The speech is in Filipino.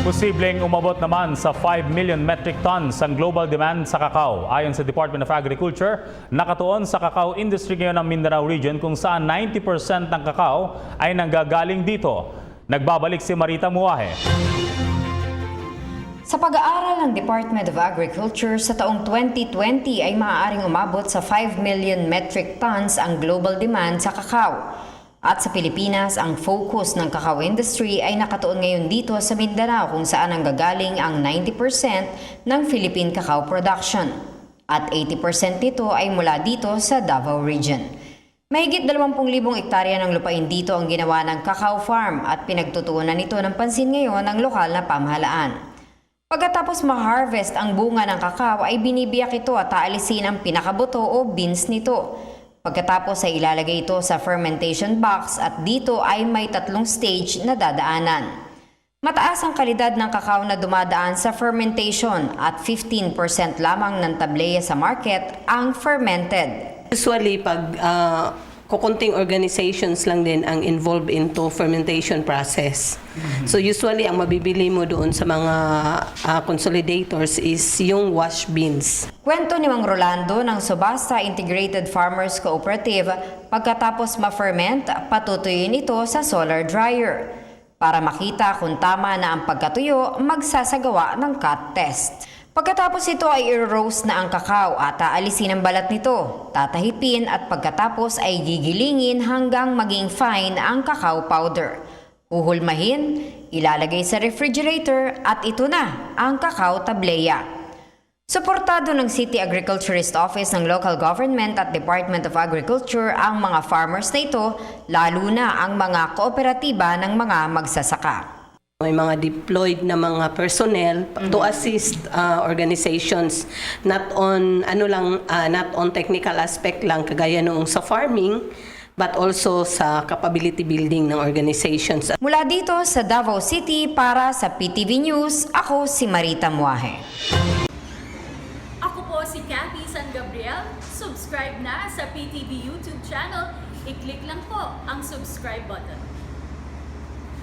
Posibleng umabot naman sa 5 million metric tons ang global demand sa kakao. Ayon sa Department of Agriculture, nakatuon sa kakao industry ngayon ng Mindanao Region kung saan 90% ng kakao ay nanggagaling dito. Nagbabalik si Marita Muahe. Sa pag-aaral ng Department of Agriculture, sa taong 2020 ay maaaring umabot sa 5 million metric tons ang global demand sa kakao. At sa Pilipinas, ang focus ng kakao industry ay nakatuon ngayon dito sa Mindanao kung saan ang gagaling ang 90% ng Philippine cacao production. At 80% nito ay mula dito sa Davao Region. Mahigit 20,000 hektarya ng lupain dito ang ginawa ng cacao farm at pinagtutuunan nito ng pansin ngayon ng lokal na pamahalaan. Pagkatapos ma-harvest ang bunga ng kakao ay binibiyak ito at aalisin ang pinakabuto o beans nito. Pagkatapos ay ilalagay ito sa fermentation box at dito ay may 3 stage na dadaanan. Mataas ang kalidad ng kakao na dumadaan sa fermentation at 15% lamang ng tableya sa market ang fermented. Usually, pag kukunting organizations lang din ang involved into fermentation process. So usually, ang mabibili mo doon sa mga consolidators is yung wash beans. Kwento ni Mang Rolando ng Subasta Integrated Farmers Cooperative, pagkatapos ma-ferment, patutuyin ito sa solar dryer. Para makita kung tama na ang pagkatuyo, magsasagawa ng cut test. Pagkatapos ito ay i-roast na ang kakao at aalisin ang balat nito, tatahipin at pagkatapos ay gigilingin hanggang maging fine ang cacao powder. Huhulmahin, ilalagay sa refrigerator at ito na ang cacao tableya. Suportado ng City Agriculturist Office ng Local Government at Department of Agriculture ang mga farmers na ito, lalo na ang mga kooperatiba ng mga magsasaka. May mga deployed na mga personnel to assist organizations not on not on technical aspect lang kagaya noong sa farming but also sa capability building ng organizations. Mula dito sa Davao City para sa PTV News, ako si Marita Muahe. Ako po si Cathy San Gabriel. Subscribe na sa PTV YouTube channel. I-click lang po ang subscribe button.